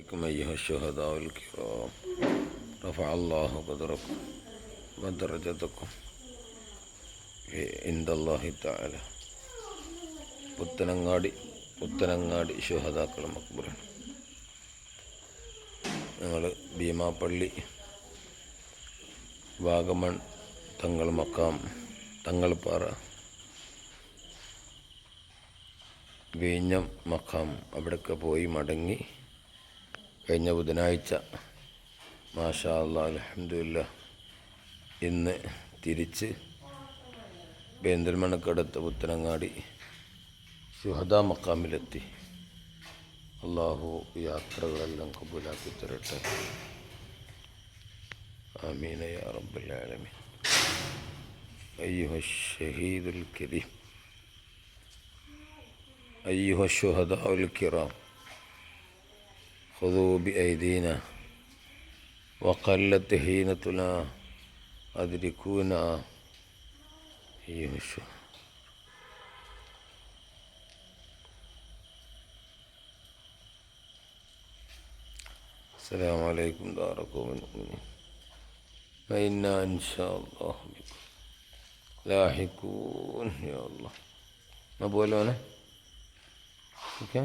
عليكم أيها الشهداء الكرام رفع الله قدركم ودرجتكم عند الله تعالى. പുത്തനങ്ങാടി ശുഹദാക്കൾ മക്ബറാണ്. ഞങ്ങൾ ഭീമാപ്പള്ളി വാഗമൺ തങ്ങൾ മക്കാം തങ്ങൾപ്പാറ വിഴിഞ്ഞം മക്കാം അവിടെയൊക്കെ പോയി മടങ്ങി കഴിഞ്ഞ ബുധനാഴ്ച മാഷാ അല്ലാഹ് അൽഹംദുലില്ലാഹ് ഇന്ന് തിരിച്ച് പെരിന്തൽമണ്ണക്കടുത്ത പുത്തനങ്ങാടി ശുഹദാ മക്കാമിലെത്തി. അള്ളാഹു യാത്രകളെല്ലാം കബൂലാക്കി തരട്ടെ. ആമീൻ യാ റബ്ബൽ ആലമീൻ. അയ്യുഹ ശഹീദുൽ കരീം അയ്യുഹ ശുഹദാഉൽ കിറാം ഖുദൂ ബിഐദീനാ വഖല്ലത്ത് ഹീനത്തുനാ അദ്രികൂനാ അയ്യുഹ السلام عليكم دار قوم المؤمنين وإنا إن شاء الله بكم لاحقون يا الله. ما بقول أنا؟ أوكي.